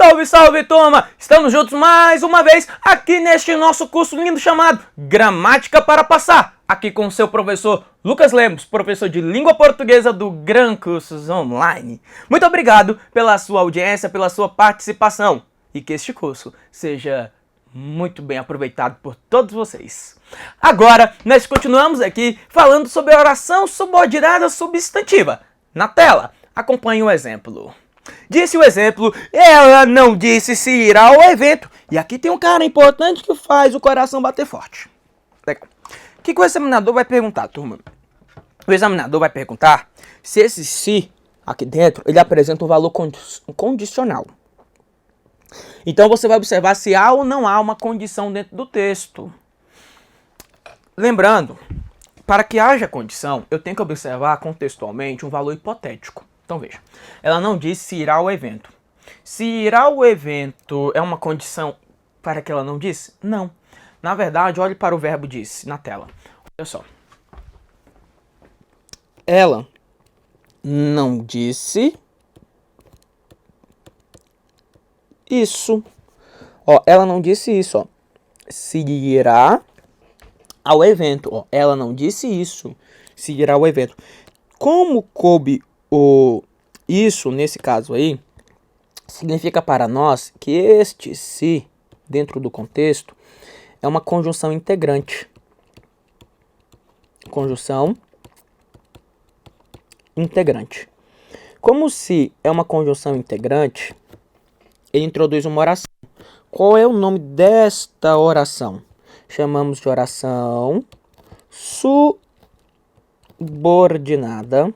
Salve, salve, turma! Estamos juntos mais uma vez aqui neste nosso curso lindo chamado Gramática para Passar. Aqui com o seu professor Lucas Lemos, professor de Língua Portuguesa do Gran Cursos Online. Muito obrigado pela sua audiência, pela sua participação. E que este curso seja muito bem aproveitado por todos vocês. Agora, nós continuamos aqui falando sobre a oração subordinada substantiva. Na tela, acompanhe o exemplo. Disse o exemplo, ela não disse se irá ao evento. E aqui tem um cara importante que faz o coração bater forte. Legal. O que o examinador vai perguntar, turma? O examinador vai perguntar se esse se aqui dentro, ele apresenta um valor condicional. Então você vai observar se há ou não há uma condição dentro do texto. Lembrando, para que haja condição, eu tenho que observar contextualmente um valor hipotético. Então veja, ela não disse se irá ao evento. Se irá ao evento é uma condição para que ela não disse? Não. Na verdade, olhe para o verbo disse na tela. Olha só. Ela não disse isso. Ó, ela não disse isso, ó. Se irá ao evento. Ó, ela não disse isso. Se irá ao evento. Como coube o isso, nesse caso aí, significa para nós que este se, dentro do contexto, é uma conjunção integrante. Conjunção integrante. Como se é uma conjunção integrante, ele introduz uma oração. Qual é o nome desta oração? Chamamos de oração subordinada.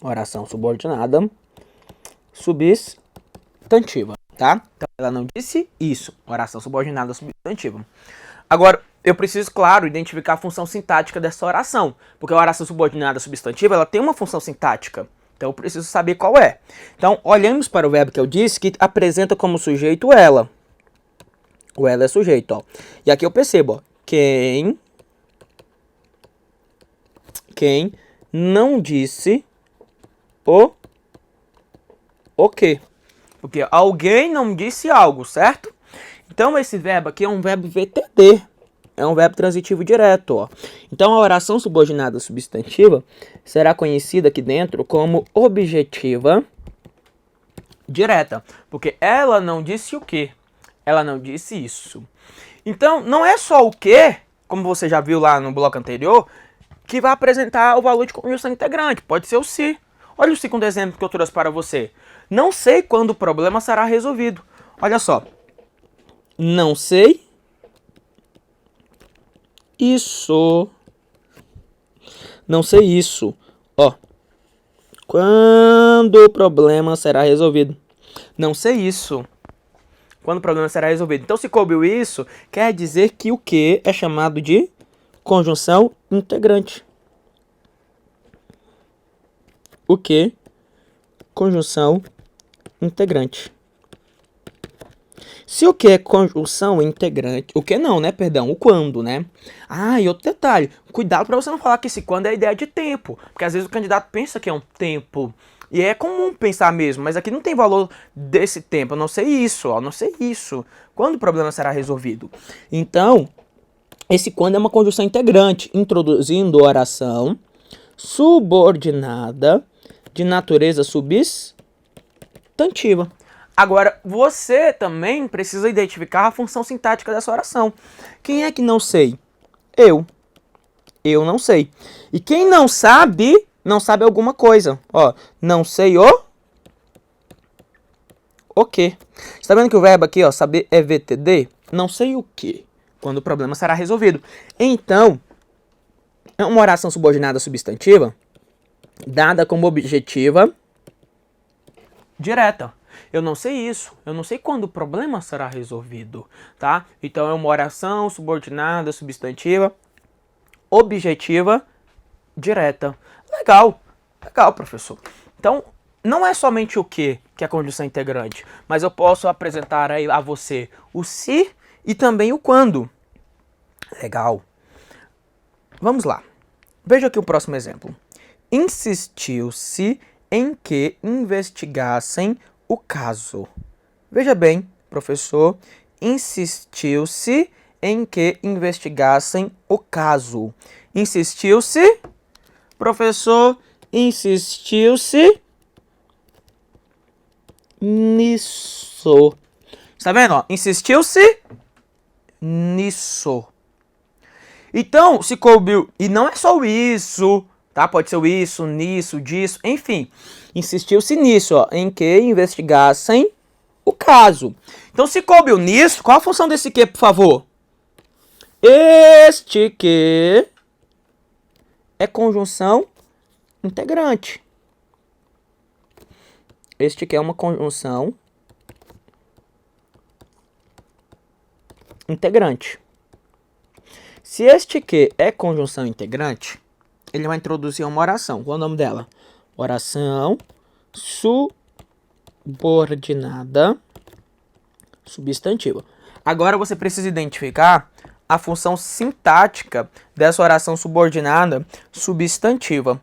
Oração subordinada substantiva, tá? Então, ela não disse isso. Oração subordinada substantiva. Agora, eu preciso, claro, identificar a função sintática dessa oração. Porque a oração subordinada substantiva, ela tem uma função sintática. Então, eu preciso saber qual é. Então, olhamos para o verbo que eu disse, que apresenta como sujeito ela. O ela é sujeito, ó. E aqui eu percebo, ó. Quem não disse o quê? Porque alguém não disse algo, certo? Então, esse verbo aqui é um verbo VTD. É um verbo transitivo direto, ó. Então, a oração subordinada substantiva será conhecida aqui dentro como objetiva direta. Porque ela não disse o quê? Ela não disse isso. Então, não é só o quê, como você já viu lá no bloco anterior, que vai apresentar o valor de conjunção integrante. Pode ser o se. Olha o segundo exemplo que eu trouxe para você. Não sei quando o problema será resolvido. Olha só. Não sei isso. Não sei isso. Ó. Quando o problema será resolvido. Não sei isso. Quando o problema será resolvido. Então, se coube isso, quer dizer que o que é chamado de conjunção integrante. O que? Conjunção integrante. Se o que é conjunção integrante... O que não, né? Perdão, o quando, né? Ah, e outro detalhe. Cuidado para você não falar que esse quando é a ideia de tempo. Porque às vezes o candidato pensa que é um tempo. E é comum pensar mesmo, mas aqui não tem valor desse tempo. Eu não sei isso, ó. Não sei isso. Quando o problema será resolvido? Então, esse quando é uma conjunção integrante, introduzindo oração subordinada de natureza substantiva. Agora, você também precisa identificar a função sintática dessa oração. Quem é que não sei? Eu. Eu não sei. E quem não sabe alguma coisa. Ó, não sei o quê? Está vendo que o verbo aqui, ó, saber é VTD? Não sei o quê. Quando o problema será resolvido. Então, é uma oração subordinada substantiva dada como objetiva direta. Eu não sei isso. Eu não sei quando o problema será resolvido, tá? Então, é uma oração subordinada substantiva objetiva direta. Legal. Legal, professor. Então, não é somente o que é a conjunção integrante, mas eu posso apresentar aí a você o se e também o quando. Legal. Vamos lá. Veja aqui o próximo exemplo. Insistiu-se em que investigassem o caso. Veja bem, professor, insistiu-se em que investigassem o caso. Insistiu-se, professor, insistiu-se nisso. Está vendo? Ó? Insistiu-se nisso. Então, se coube... E não é só o isso, tá? Pode ser o isso, nisso, disso, enfim. Insistiu-se nisso, ó, em que investigassem o caso. Então, se coube o nisso, qual a função desse que, por favor? Este que é conjunção integrante. Este que é uma conjunção integrante. Se este que é conjunção integrante, ele vai introduzir uma oração. Qual é o nome dela? Oração subordinada substantiva. Agora você precisa identificar a função sintática dessa oração subordinada substantiva.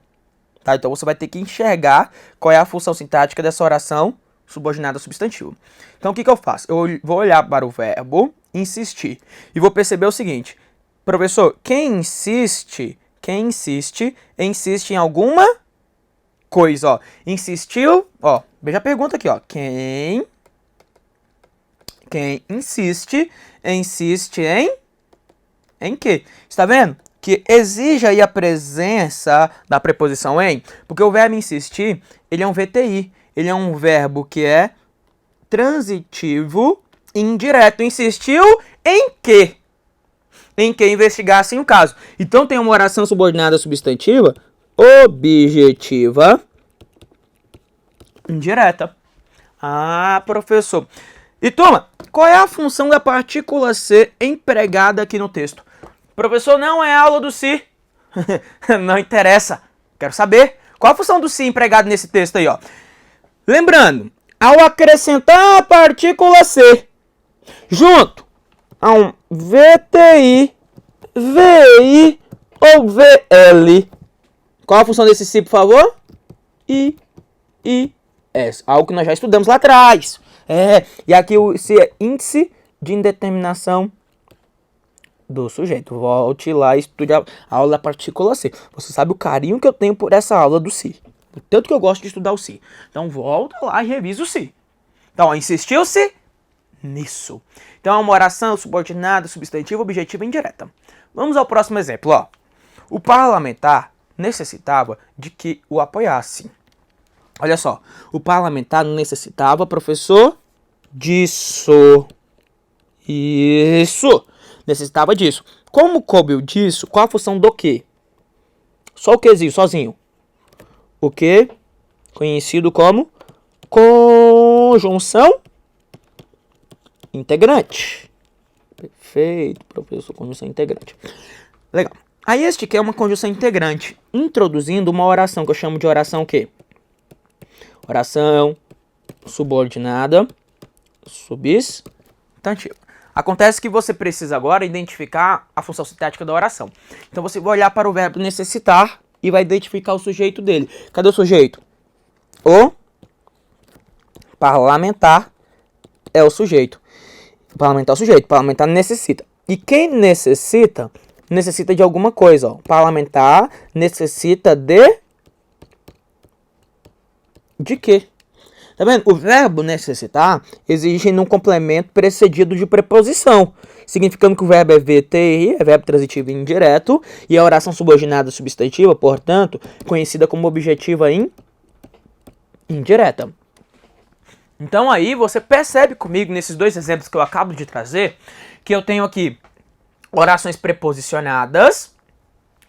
Tá? Então você vai ter que enxergar qual é a função sintática dessa oração subordinada substantiva. Então o que eu faço? Eu vou olhar para o verbo insistir e vou perceber o seguinte: professor, quem insiste em alguma coisa, ó. Insistiu, ó. Veja a pergunta aqui, ó. Quem insiste em quê? Está vendo? Que exige aí a presença da preposição em, porque o verbo insistir, ele é um VTI, ele é um verbo que é transitivo indireto. Insistiu em quê? Em que investigassem o caso. Então tem uma oração subordinada substantiva objetiva indireta. Ah, professor. E turma, qual é a função da partícula ser empregada aqui no texto? Professor, não é aula do se. Não interessa. Quero saber. Qual a função do se empregado nesse texto aí, ó? Lembrando, ao acrescentar a partícula ser junto a um VTI, VI ou VL, qual a função desse se, por favor? IS. Algo que nós já estudamos lá atrás. E aqui o se é índice de indeterminação do sujeito. Volte lá e estude a aula da partícula se. Você sabe o carinho que eu tenho por essa aula do se. O tanto que eu gosto de estudar o se. Então volta lá e revisa o se. Então, insistiu-se nisso. Então é uma oração subordinada, substantiva, objetiva e indireta. Vamos ao próximo exemplo, ó. O parlamentar necessitava de que o apoiasse. Olha só, o parlamentar necessitava, professor, disso. Isso. Necessitava disso. Como coube o disso, qual a função do que? Só o quezinho, sozinho. O que? Conhecido como conjunção integrante. Perfeito, professor, conjunção integrante. Legal. Aí este que é uma conjunção integrante, introduzindo uma oração que eu chamo de oração o quê? Oração subordinada substantiva. Acontece que você precisa agora identificar a função sintática da oração. Então você vai olhar para o verbo necessitar e vai identificar o sujeito dele. Cadê o sujeito? O parlamentar é o sujeito. O parlamentar é o sujeito. O parlamentar necessita. E quem necessita, necessita de alguma coisa. Ó. O parlamentar necessita de quê? Tá vendo? O verbo necessitar exige um complemento precedido de preposição, significando que o verbo é VTI, é verbo transitivo indireto, e a oração subordinada substantiva, portanto, conhecida como objetiva indireta. Então aí você percebe comigo, nesses dois exemplos que eu acabo de trazer, que eu tenho aqui orações preposicionadas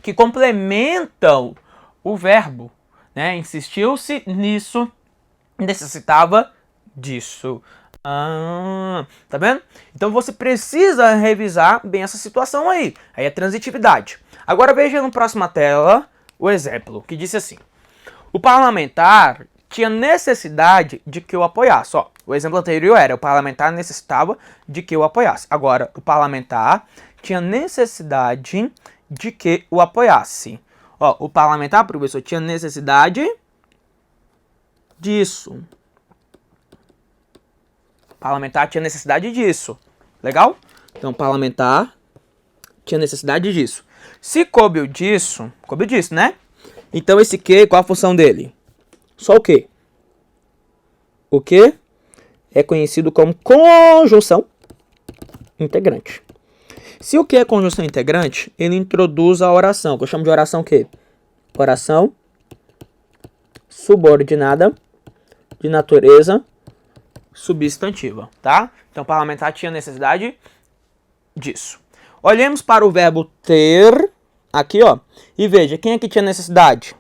que complementam o verbo, né? Insistiu-se nisso, necessitava disso. Tá vendo? Então você precisa revisar bem essa situação aí. Aí é transitividade. Agora veja na próxima tela o exemplo, que disse assim: o parlamentar tinha necessidade de que eu apoiasse. Ó, o exemplo anterior era: o parlamentar necessitava de que eu apoiasse. Agora, o parlamentar tinha necessidade de que o apoiasse. Ó, o parlamentar, professor, tinha necessidade disso. Parlamentar tinha necessidade disso. Legal? Então, parlamentar tinha necessidade disso. Se coube disso, né? Então, esse que, qual a função dele? Só o que? O que é conhecido como conjunção integrante. Se o que é conjunção integrante, ele introduz a oração, que eu chamo de oração o quê? Oração subordinada de natureza substantiva, tá? Então, parlamentar tinha necessidade disso. Olhemos para o verbo ter, aqui, ó, e veja, quem é que tinha necessidade?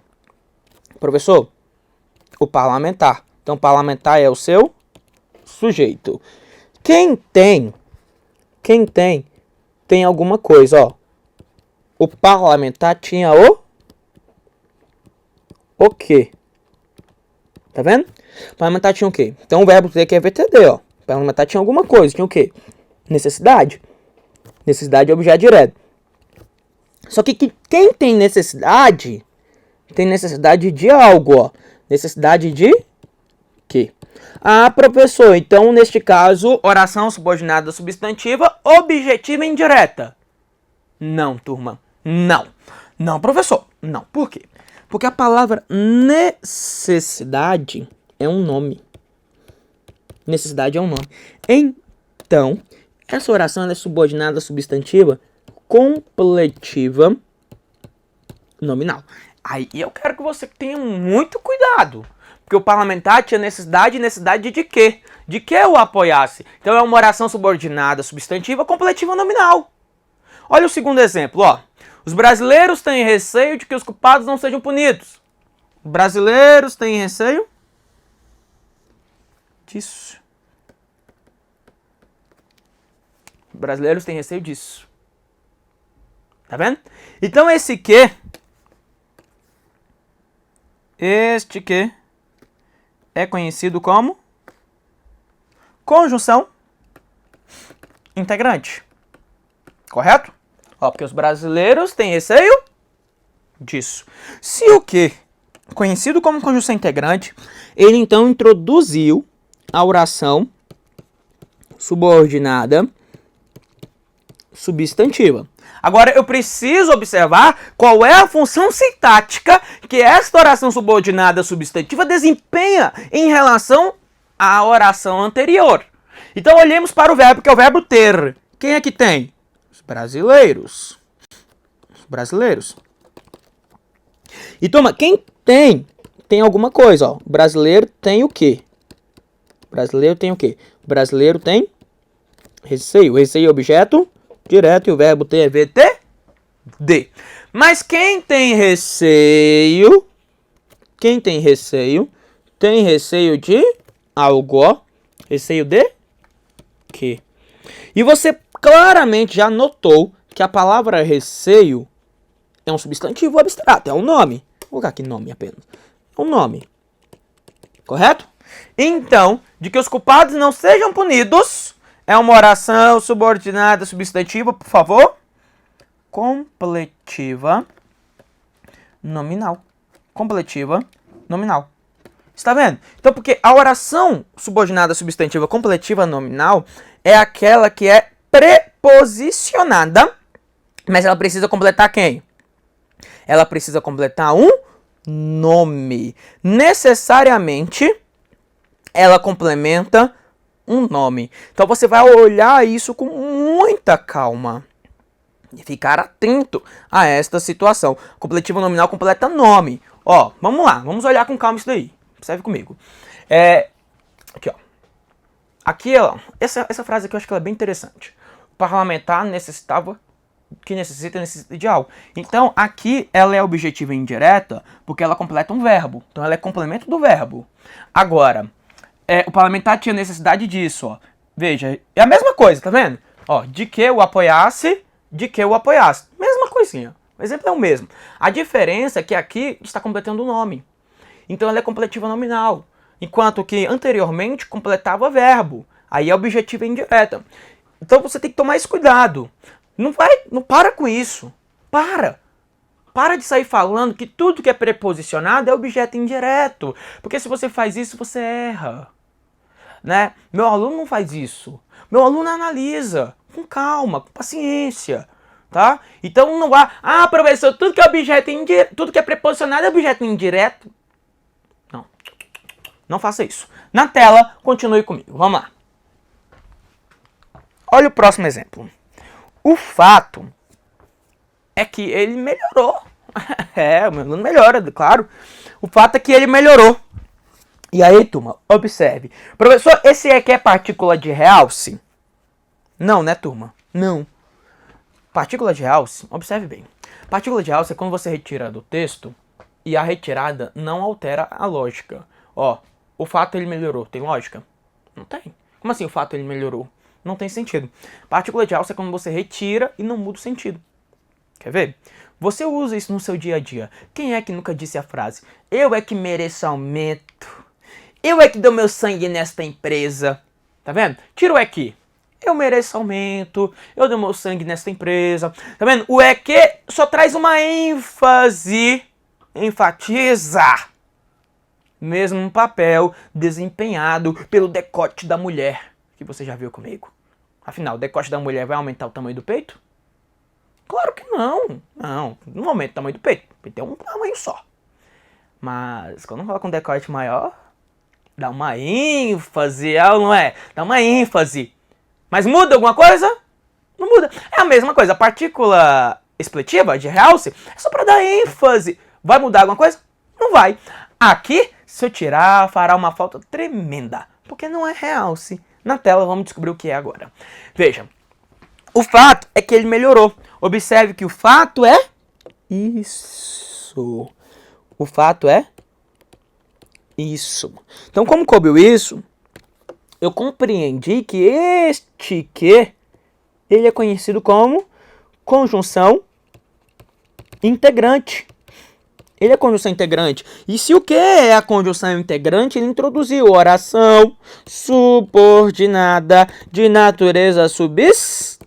Professor? O parlamentar. Então, parlamentar é o seu sujeito. Quem tem alguma coisa, ó. O parlamentar tinha o quê? Tá vendo? O parlamentar tinha o quê? Então o verbo ter aqui é VTD, ó. O parlamentar tinha alguma coisa, tinha o quê? Necessidade. Necessidade é objeto direto. Só que quem tem necessidade de algo, ó. Necessidade de quê? Ah, professor, então neste caso, oração subordinada substantiva, objetiva indireta. Não, turma. Não. Não, professor. Não. Por quê? Porque a palavra necessidade é um nome. Necessidade é um nome. Então, essa oração é subordinada substantiva completiva nominal. Aí eu quero que você tenha muito cuidado. Porque o parlamentar tinha necessidade de quê? De que o apoiasse. Então é uma oração subordinada substantiva completiva nominal. Olha o segundo exemplo, ó. Os brasileiros têm receio de que os culpados não sejam punidos. Os brasileiros têm receio disso. Os brasileiros têm receio disso. Tá vendo? Então esse que, este que é conhecido como conjunção integrante. Correto? Ó, porque os brasileiros têm receio disso. Se o que, conhecido como conjunção integrante, ele então introduziu a oração subordinada substantiva. Agora eu preciso observar qual é a função sintática que esta oração subordinada substantiva desempenha em relação à oração anterior. Então olhemos para o verbo, que é o verbo ter. Quem é que tem? Os brasileiros. Os brasileiros. E toma, quem tem alguma coisa, ó. O brasileiro tem o quê? O brasileiro tem o quê? O brasileiro tem receio. Receio é objeto direto e o verbo ter é VTD. Mas quem tem receio? Quem tem receio? Tem receio de algo, ó. Receio de quê? E você claramente já notou que a palavra receio é um substantivo abstrato, é um nome. Vou colocar aqui nome apenas. É um nome. Correto? Então, de que os culpados não sejam punidos, é uma oração subordinada substantiva, por favor. Completiva nominal. Completiva nominal. Está vendo? Então, porque a oração subordinada substantiva completiva nominal é aquela que é preposicionada, mas ela precisa completar quem? Ela precisa completar um nome. Necessariamente, ela complementa um nome. Então, você vai olhar isso com muita calma e ficar atento a esta situação. Completiva nominal completa nome. Ó, vamos lá. Vamos olhar com calma isso daí. Observe comigo. Aqui, ó. Aqui, ó. Essa frase aqui eu acho que ela é bem interessante. O parlamentar necessita de algo. Então, aqui ela é objetiva indireta porque ela completa um verbo. Então, ela é complemento do verbo. Agora, o parlamentar tinha necessidade disso, ó. Veja, é a mesma coisa, tá vendo? Ó, de que o apoiasse, Mesma coisinha. O exemplo é o mesmo. A diferença é que aqui está completando o nome. Então, ela é completiva nominal. Enquanto que anteriormente completava verbo. Aí é objetiva indireta. Então, você tem que tomar esse cuidado. Não para com isso. Para de sair falando que tudo que é preposicionado é objeto indireto. Porque se você faz isso, você erra. né? Meu aluno não faz isso. Meu aluno analisa, com calma, com paciência, tá? Então não vá, professor, tudo que é objeto indireto, tudo que é preposicionado é objeto indireto. Não. Não faça isso. Na tela, continue comigo. Vamos lá. Olha o próximo exemplo. O fato é que ele melhorou. O meu aluno melhora, claro. O fato é que ele melhorou. E aí, turma, observe. Professor, esse aqui é partícula de realce? Não, né, turma? Não. Partícula de realce, observe bem. Partícula de realce é quando você retira do texto e a retirada não altera a lógica. Ó, o fato ele melhorou. Tem lógica? Não tem. Como assim o fato ele melhorou? Não tem sentido. Partícula de realce é quando você retira e não muda o sentido. Quer ver? Você usa isso no seu dia a dia. Quem é que nunca disse a frase: eu é que mereço aumento, eu é que dou meu sangue nesta empresa? Tá vendo? Tira o é que. Eu mereço aumento, eu dou meu sangue nesta empresa. Tá vendo? O é que só traz uma ênfase. Enfatiza. Mesmo um papel desempenhado pelo decote da mulher, que você já viu comigo. Afinal, o decote da mulher vai aumentar o tamanho do peito? Claro que não. Não aumenta o tamanho do peito. O peito é um tamanho só. Mas quando coloca um decote maior, dá uma ênfase, não é? Dá uma ênfase. Mas muda alguma coisa? Não muda. É a mesma coisa. A partícula expletiva de realce é só para dar ênfase. Vai mudar alguma coisa? Não vai. Aqui, se eu tirar, fará uma falta tremenda. Porque não é realce. Na tela, vamos descobrir o que é agora. Veja. O fato é que ele melhorou. Observe que o fato é isso. O fato é isso. Então, como coube isso, eu compreendi que este que ele é conhecido como conjunção integrante. Ele é conjunção integrante. E se o que é a conjunção integrante, ele introduziu oração subordinada de natureza substantiva.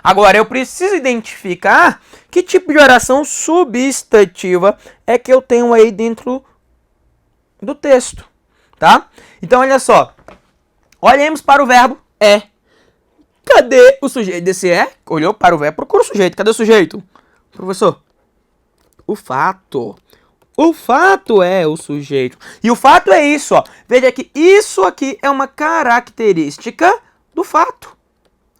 Agora, eu preciso identificar que tipo de oração substantiva é que eu tenho aí dentro do texto, tá? Então, olha só. Olhemos para o verbo é. Cadê o sujeito desse é? Olhou para o verbo, procura o sujeito. Cadê o sujeito? Professor, o fato. O fato é o sujeito. E o fato é isso, ó. Veja que isso aqui é uma característica do fato.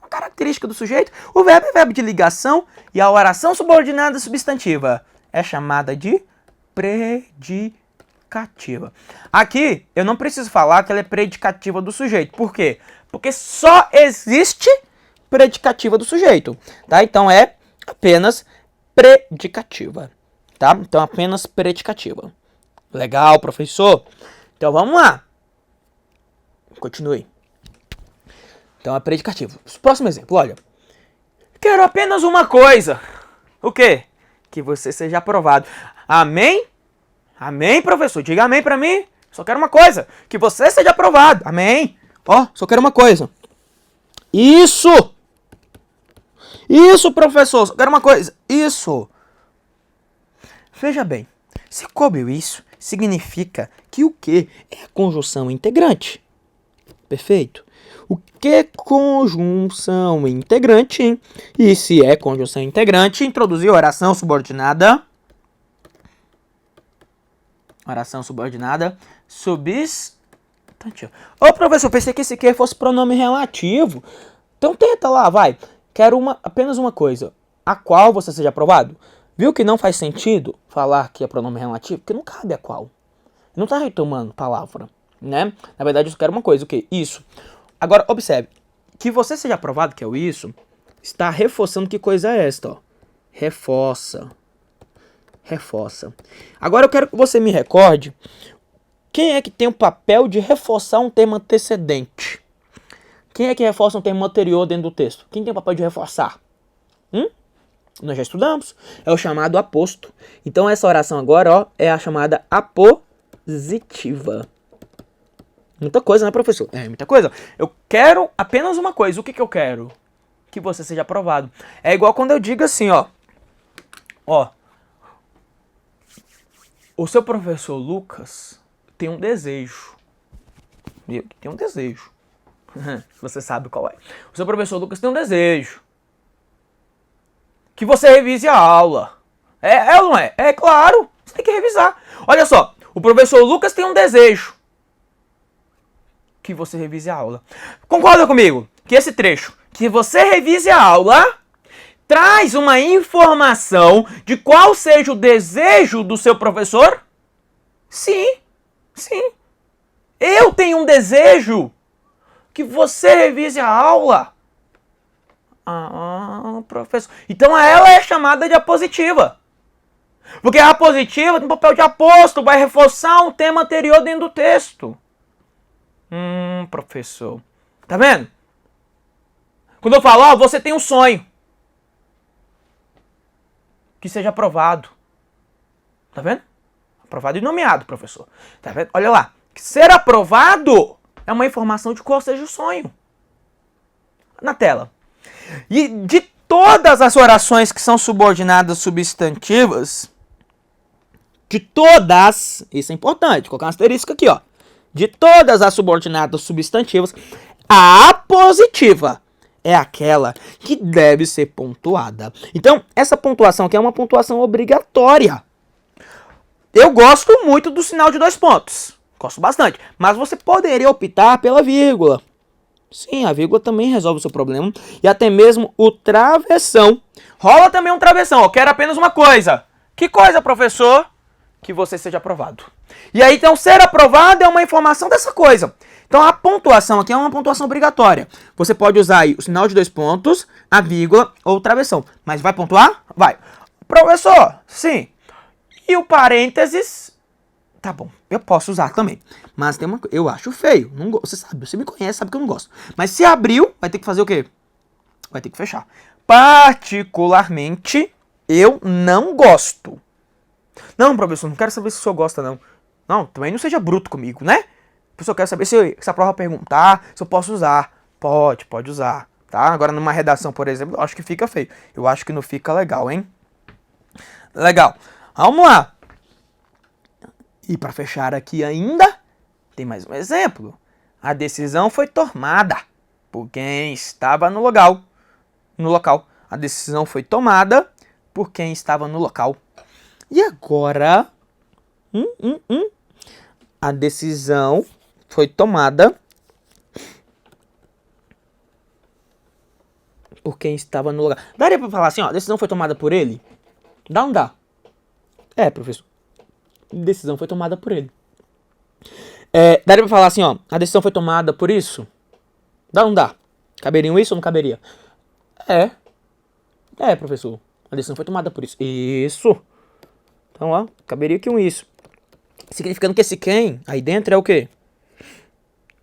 Uma característica do sujeito. O verbo é verbo de ligação e a oração subordinada substantiva é chamada de predicativa. Aqui, eu não preciso falar que ela é predicativa do sujeito. Por quê? Porque só existe predicativa do sujeito, tá? Então é apenas predicativa, tá? Então apenas predicativa. Legal, professor? Então vamos lá. Continue. Então é predicativo. Próximo exemplo, olha. Quero apenas uma coisa. O quê? Que você seja aprovado. Amém? Amém, professor? Diga amém pra mim. Só quero uma coisa. Que você seja aprovado. Amém? Ó, só quero uma coisa. Isso! Isso, professor. Só quero uma coisa. Isso! Veja bem. Se coube isso, significa que o que é a conjunção integrante. Perfeito? O que é conjunção integrante, hein? E se é conjunção integrante, introduzir oração subordinada. Oração subordinada substantiva. Ô, professor, pensei que esse que fosse pronome relativo. Então tenta lá, vai. Quero apenas uma coisa. A qual você seja aprovado. Viu que não faz sentido falar que é pronome relativo? Porque não cabe a qual. Não está retomando palavra, né? Na verdade, eu só quero uma coisa, o quê? Isso. Agora, observe. Que você seja aprovado, que é o isso, está reforçando que coisa é esta, ó. Reforça. Reforça. Agora eu quero que você me recorde quem é que tem o papel de reforçar um termo antecedente. Quem é que reforça um termo anterior dentro do texto? Quem tem o papel de reforçar? Nós já estudamos. É o chamado aposto. Então essa oração agora, ó, é a chamada apositiva. Muita coisa, né, professor? É, muita coisa. Eu quero apenas uma coisa. O que eu quero? Que você seja aprovado. É igual quando eu digo assim, ó. Ó. O seu professor Lucas tem um desejo. Eu que tenho um desejo. Você sabe qual é. O seu professor Lucas tem um desejo. Que você revise a aula. É ou não é? É claro. Você tem que revisar. Olha só. O professor Lucas tem um desejo. Que você revise a aula. Concorda comigo? Que esse trecho, que você revise a aula, traz uma informação de qual seja o desejo do seu professor? Sim. Sim. Eu tenho um desejo que você revise a aula. Ah, professor. Então ela é chamada de apositiva. Porque a apositiva tem papel de aposto, vai reforçar um tema anterior dentro do texto. Professor. Tá vendo? Quando eu falo, você tem um sonho. Que seja aprovado. Tá vendo? Aprovado e nomeado, professor. Tá vendo? Olha lá. Ser aprovado é uma informação de qual seja o sonho. Na tela. E de todas as orações que são subordinadas substantivas, de todas, isso é importante, colocar um asterisco aqui, ó. De todas as subordinadas substantivas, a apositiva é aquela que deve ser pontuada. Então, essa pontuação aqui é uma pontuação obrigatória. Eu gosto muito do sinal de 2 pontos. Gosto bastante. Mas você poderia optar pela vírgula. Sim, a vírgula também resolve o seu problema. E até mesmo o travessão. Rola também um travessão. Eu quero apenas uma coisa. Que coisa, professor? Que você seja aprovado. E aí, então, ser aprovado é uma informação dessa coisa. Então, a pontuação aqui é uma pontuação obrigatória. Você pode usar aí o sinal de 2 pontos, a vírgula ou o travessão. Mas vai pontuar? Vai. Professor, sim. E o parênteses? Tá bom, eu posso usar também. Mas tem uma coisa, eu acho feio. Não você sabe, você me conhece, sabe que eu não gosto. Mas se abriu, vai ter que fazer o quê? Vai ter que fechar. Particularmente, eu não gosto. Não, professor, não quero saber se o senhor gosta, não. Não, também não seja bruto comigo, né? Professor, eu quero saber se a prova perguntar, se eu posso usar. Pode usar, tá? Agora, numa redação, por exemplo, eu acho que fica feio. Eu acho que não fica legal, hein? Legal. Vamos lá. E para fechar aqui ainda, tem mais um exemplo. A decisão foi tomada por quem estava no local. A decisão foi tomada por quem estava no local. E agora, a decisão foi tomada por quem estava no lugar. Daria pra falar assim, ó, a decisão foi tomada por ele? Dá ou não dá? É, professor. Decisão foi tomada por ele. Daria pra falar assim, ó, a decisão foi tomada por isso? Dá ou não dá? Caberia um isso ou não caberia? É, professor. A decisão foi tomada por isso. Isso. Então, ó, caberia aqui um isso. Significando que esse quem aí dentro é o quê?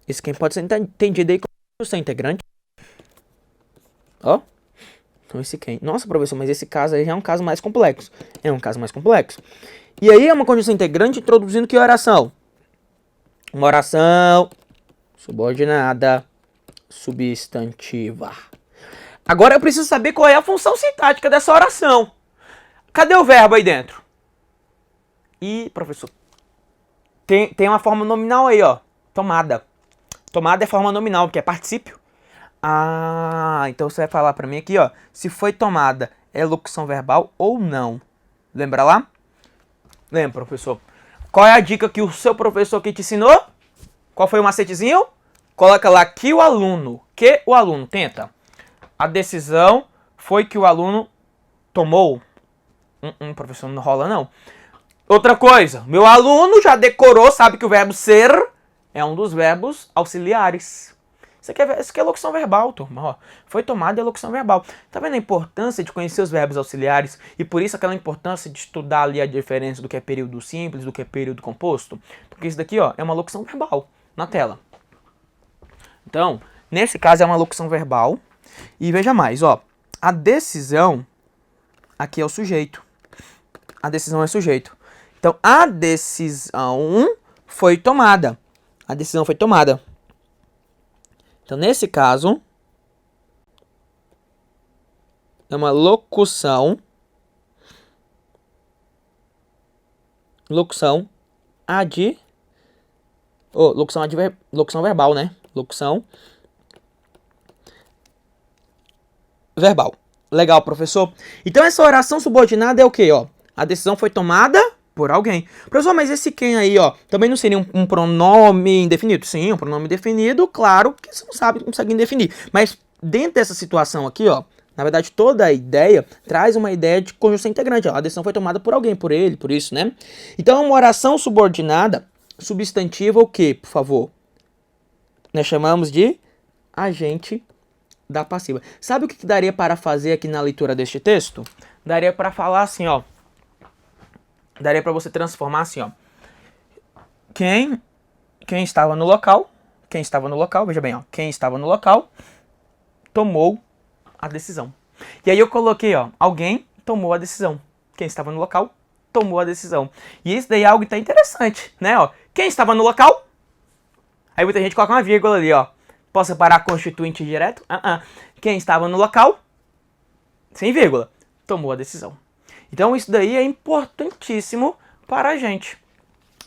Esse quem pode ser entendido aí como ser integrante. Ó. Então esse quem. Nossa, professor, mas esse caso aí já é um caso mais complexo. É um caso mais complexo. E aí é uma condição integrante introduzindo que oração? Uma oração subordinada substantiva. Agora eu preciso saber qual é a função sintática dessa oração. Cadê o verbo aí dentro? E, professor, tem uma forma nominal aí, ó. Tomada. Tomada é forma nominal, porque é particípio. Ah, então você vai falar pra mim aqui, ó. Se foi tomada, é locução verbal ou não? Lembra lá? Lembra, professor? Qual é a dica que o seu professor aqui te ensinou? Qual foi o macetezinho? Coloca lá que o aluno. Tenta. A decisão foi que o aluno tomou. Professor, não rola não. Outra coisa, meu aluno já decorou, sabe que o verbo ser é um dos verbos auxiliares. Isso aqui é locução verbal, turma. Ó, foi tomada é locução verbal. Tá vendo a importância de conhecer os verbos auxiliares? E por isso aquela importância de estudar ali a diferença do que é período simples, do que é período composto? Porque isso daqui, ó, é uma locução verbal na tela. Então, nesse caso é uma locução verbal. E veja mais, ó. A decisão aqui é o sujeito. A decisão é sujeito. Então, a decisão foi tomada. A decisão foi tomada. Então, nesse caso, é uma locução Locução verbal, né? Locução verbal. Legal, professor. Então essa oração subordinada é o quê, ó? A decisão foi tomada por alguém. Professor, mas esse quem aí, ó, também não seria um pronome indefinido? Sim, um pronome definido, claro, que você não sabe, não consegue definir. Mas dentro dessa situação aqui, ó, na verdade toda a ideia traz uma ideia de conjunção integrante, ó. A decisão foi tomada por alguém, por ele, por isso, né? Então uma oração subordinada, substantiva o quê, por favor? Nós chamamos de agente da passiva. Sabe o que daria para fazer aqui na leitura deste texto? Daria para falar assim, ó. Daria para você transformar assim, ó. Quem estava no local, veja bem, ó. Quem estava no local tomou a decisão. E aí eu coloquei, ó, alguém tomou a decisão. Quem estava no local tomou a decisão. E isso daí é algo que tá interessante, né, ó. Quem estava no local? Aí muita gente coloca uma vírgula ali, ó. Posso separar constituinte direto? Quem estava no local, sem vírgula, tomou a decisão. Então isso daí é importantíssimo para a gente.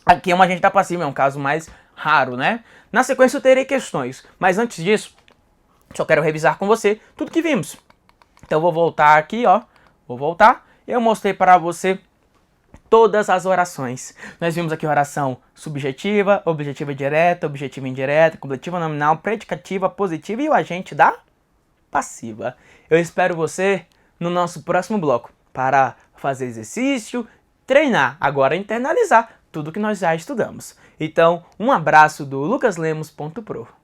Aqui é uma agente da passiva, é um caso mais raro, né? Na sequência eu terei questões, mas antes disso, só quero revisar com você tudo que vimos. Então eu vou voltar aqui, ó. Eu mostrei para você todas as orações. Nós vimos aqui oração subjetiva, objetiva direta, objetiva indireta, completiva nominal, predicativa, positiva e o agente da passiva. Eu espero você no nosso próximo bloco para fazer exercício, treinar, agora internalizar tudo que nós já estudamos. Então, um abraço do lucaslemos.pro.